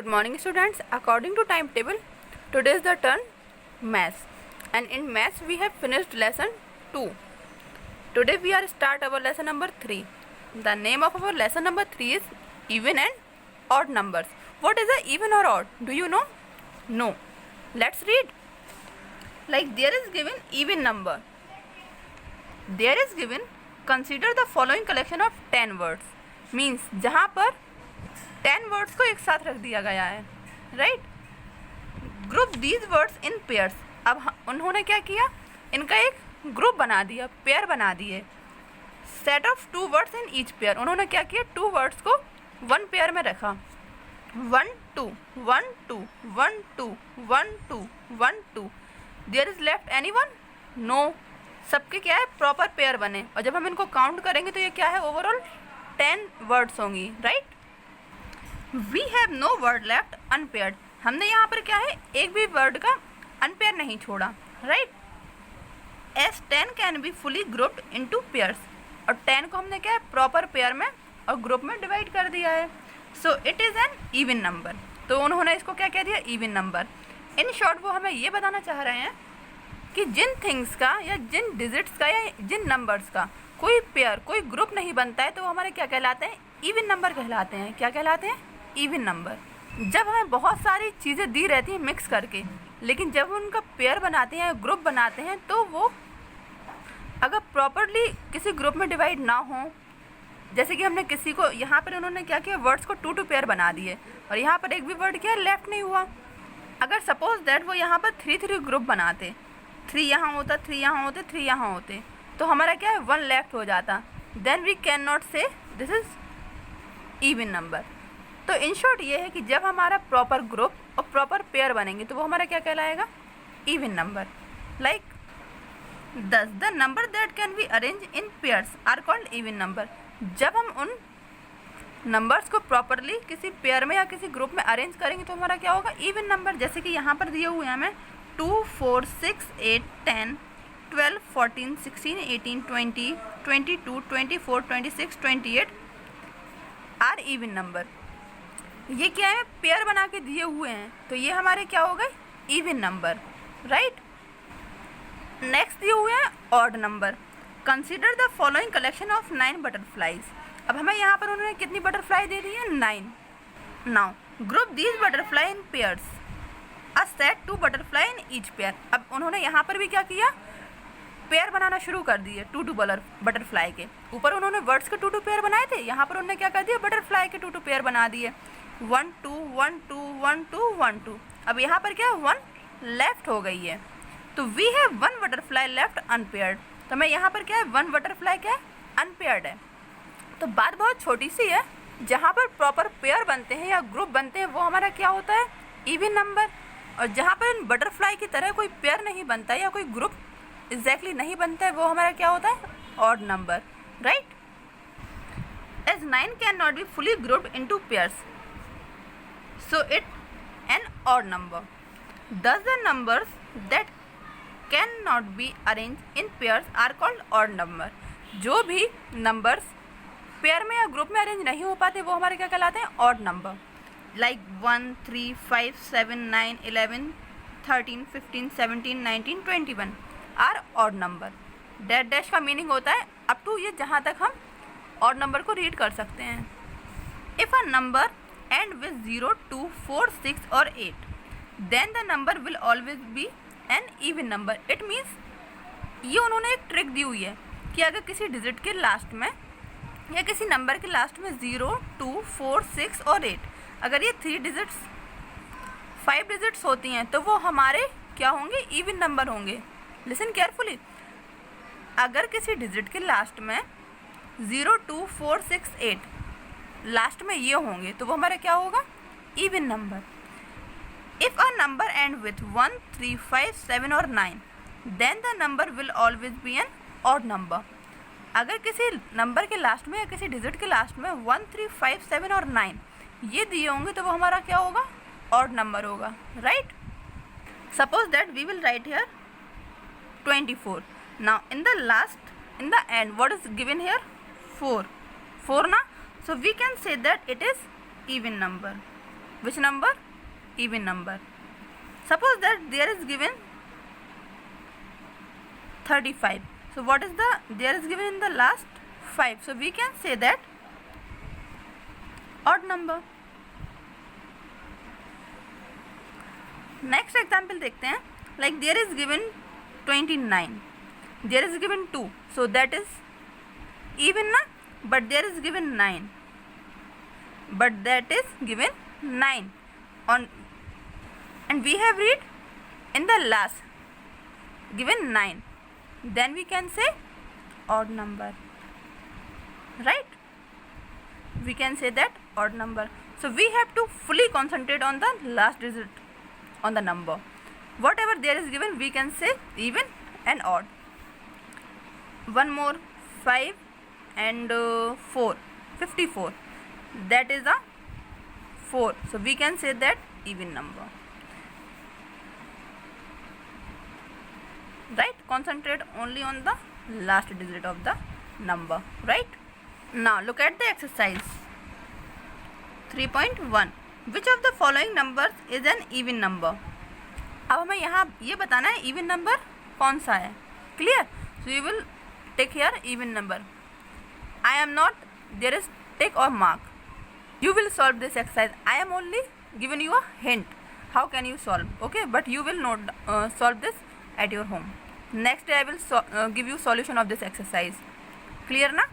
Good morning students. According to timetable, today is the turn maths, and in maths we have finished lesson 2. Today we are start our lesson number 3. The name of our lesson number 3 is even and odd numbers. What is a even or odd? Do you know? No. Let's read. Like there is given even number. There is given consider the following collection of 10 words. Means जहाँ पर 10 words को एक साथ रख दिया गया है, right. Group these words in pairs. अब उन्होंने क्या किया, इनका एक ग्रुप बना दिया, पेयर बना दिए. Set of 2 words in each pair. उन्होंने क्या किया, 2 वर्ड्स को 1 पेयर में रखा. 1 2 1 2 1 2 1 2 1 2. There is left any one? No. सबके क्या है, प्रॉपर पेयर बने. और जब हम इनको काउंट करेंगे तो ये क्या है, ओवरऑल 10 वर्ड्स होंगी, right. We have no word left unpaired. हमने यहाँ पर क्या है, एक भी वर्ड का अनपेयर नहीं छोड़ा, right. S 10 can be fully grouped into pairs. और 10 को हमने क्या है, प्रॉपर पेयर में और ग्रुप में डिवाइड कर दिया है. So it is an even number. तो उन्होंने इसको क्या कह दिया, इवन नंबर. इन शॉर्ट वो हमें ये बताना चाह रहे हैं कि जिन थिंग्स का या जिन डिजिट्स का या जिन नंबर्स का कोई पेयर, कोई ग्रुप नहीं बनता है, तो वो हमारे क्या कहलाते हैं, इवन नंबर कहलाते हैं. क्या कहलाते हैं, इवन नंबर. जब हमें बहुत सारी चीज़ें दी रहती हैं मिक्स करके, लेकिन जब उनका पेयर बनाते हैं, ग्रुप बनाते हैं, तो वो अगर प्रॉपरली किसी ग्रुप में डिवाइड ना हो, जैसे कि हमने किसी को यहाँ पर उन्होंने क्या किया, वर्ड्स को 2 पेयर बना दिए और यहाँ पर एक भी वर्ड क्या लेफ्ट नहीं हुआ. अगर सपोज दैट वो यहाँ पर 3 ग्रुप बनाते, 3 यहाँ होता, 3 यहाँ होते, 3 यहाँ होते, तो हमारा क्या है, 1 लेफ्ट हो जाता. Then we can not say this is even number. तो इन शॉर्ट ये है कि जब हमारा प्रॉपर ग्रुप और प्रॉपर पेयर बनेंगे तो वो हमारा क्या कहलाएगा, even number. Like 10 the number that can be arrange in pairs are called even number. जब हम उन नंबर्स को प्रॉपरली किसी पेयर में या किसी ग्रुप में अरेंज करेंगे तो हमारा क्या होगा, इवन नंबर. जैसे कि यहाँ पर दिए हुए हैं हमें 2 4 6 8 10 12 14 16 18 20 22 24 26 28 आर इवन नंबर. ये क्या है, पेयर बना के दिए हुए हैं, तो ये हमारे क्या हो गए, इवन नंबर, राइट. नेक्स्ट दिए हुए हैं odd number. Consider the following collection of 9 butterflies. अब हमें यहाँ पर उन्होंने कितनी बटरफ्लाई दे दी है, 9. Now group these butterfly in pairs. A set 2 butterfly in each pair. अब उन्होंने यहाँ पर भी क्या किया, पेयर बनाना शुरू कर दिए 2 बटरफ्लाई के. ऊपर उन्होंने वर्ड्स के 2 पेयर बनाए थे, यहाँ पर उन्होंने क्या कर दिया, बटरफ्लाई के 2 पेयर बना दिए. 1 2 1 2 1 2 1 2. अब यहाँ पर क्या है, 1 लेफ्ट हो गई है, तो we have 1 butterfly left unpaired. तो मैं यहाँ पर क्या है, 1 बटरफ्लाई क्या है, अनपेयर्ड है. तो बात बहुत छोटी सी है. जहाँ पर प्रॉपर पेयर बनते हैं या ग्रुप बनते हैं वो हमारा क्या होता है, इवन नंबर. और जहाँ पर बटरफ्लाई की तरह कोई पेयर नहीं बनता या कोई ग्रुप एग्जैक्टली नहीं बनता है, वो हमारा क्या होता है, odd number, right. As 9 can not be fully grouped into pairs, so it an odd number. Thus the numbers that cannot be arranged in pairs are called odd number. जो भी नंबर्स पेयर में या group में arrange नहीं हो पाते वो हमारे क्या कहलाते हैं, odd number. Like 1 3 5 7 9 11 13 15 17 19 21 are odd number. Dash dash का मीनिंग होता है अप टू, ये जहाँ तक हम ऑड नंबर को रीड कर सकते हैं. If a number end with 0 2 4 6 और 8 then the number will always be an even number. It means ये उन्होंने एक ट्रिक दी हुई है कि अगर किसी डिजिट के लास्ट में या किसी नंबर के लास्ट में 0 2 4 6 और 8, अगर ये 3 डिजिट्स 5 डिजिट्स होती हैं तो वो हमारे क्या होंगे, इवन नंबर होंगे. Listen carefully. अगर किसी डिजिट के लास्ट में 0 2 4 6 8 लास्ट में ये होंगे तो वो हमारा क्या होगा, even number. If a number end with 1 3 5 7 और 9 then the number will always be an odd number. अगर किसी नंबर के लास्ट में या किसी डिजिट के लास्ट में 1 3 5 7 और 9 ये दिए होंगे तो वो हमारा क्या होगा, ऑड नंबर होगा, right. Suppose that we will write here 24. Now in the last, in the end what is given here, 4 ना. So we can say that it is even number. Which number? Even number. Suppose that there is given 35. So what is there is given in the last 5. So we can say that odd number. Next example देखते हैं. Like there is given 29. There is given 2. So that is even na, but there is given 9. But that is given 9 on, and we have read in the last given 9. Then we can say odd number, right? We can say that odd number. So we have to fully concentrate on the last digit on the number. Whatever there is given, we can say even and odd. One more, 5 and 4, 54. That is a 4. So we can say that even number. Right? Concentrate only on the last digit of the number. Right? Now look at the exercise 3.1. Which of the following numbers is an even number? अब हमें यहाँ ये बताना है even number कौन सा है. Clear? So you will take here even number. I am not, there is tick or mark. You will solve this exercise. I am only giving you a hint. How can you solve? Okay, but you will not solve this at your home. Next day I will give you solution of this exercise. Clear na?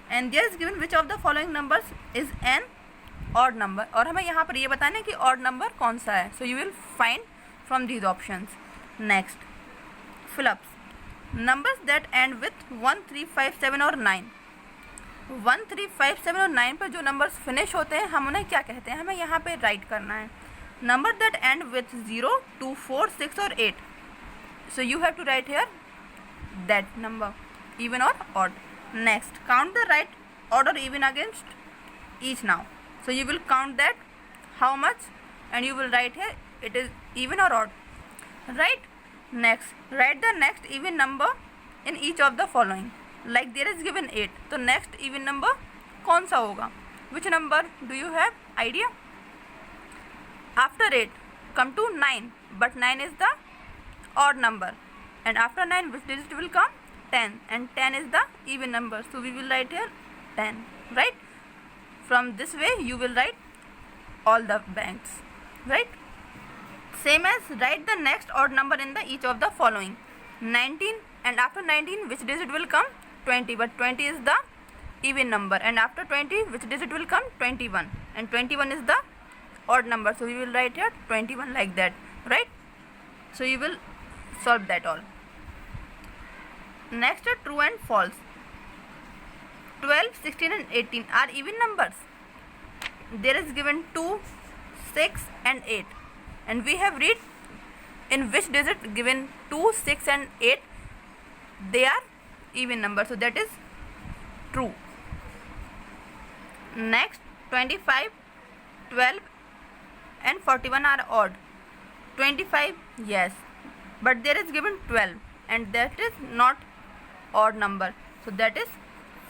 And there is given which of the following numbers is an odd number. और हमें यहाँ पर ये बताना है कि odd number कौन सा है. So you will find from these options. Next, fill-ups. Numbers that end with 1, 3, 5, 7 और 9. 1, 3, 5, 7 और 9 पर जो नंबर्स फिनिश होते हैं हम उन्हें क्या कहते हैं, हमें यहाँ पे राइट करना है. नंबर दैट एंड विथ 0, 2, 4, 6 और 8. So you have to write here that number, even और odd. Next, count the right odd और even against each now. So you will count that how much and you will write here it is even or odd, right? Next, write the next even number in each of the following. Like there is given 8, तो next even number कौन सा होगा? Which number do you have idea? After 8 come to 9, but 9 is the odd number, and after 9 which digit will come? 10, and 10 is the even number, so we will write here 10, right? From this way you will write all the blanks, right? Same as write the next odd number in the each of the following. 19, and after 19 which digit will come? 20, but 20 is the even number, and after 20 which digit will come? 21, and 21 is the odd number, so we will write here 21 like that, right? So you will solve that all. Next are true and false. 12, 16 and 18 are even numbers. There is given 2, 6 and 8, and we have read in which digit given 2, 6 and 8 they are even numbers, so that is true. Next, 25, 12 and 41 are odd. 25, yes, but there is given 12 and that is not odd number, so that is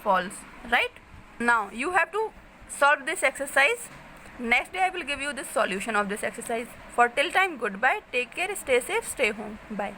false, right? Now you have to solve this exercise. Next day I will give you the solution of this exercise. For till time, goodbye, take care, stay safe, stay home, bye.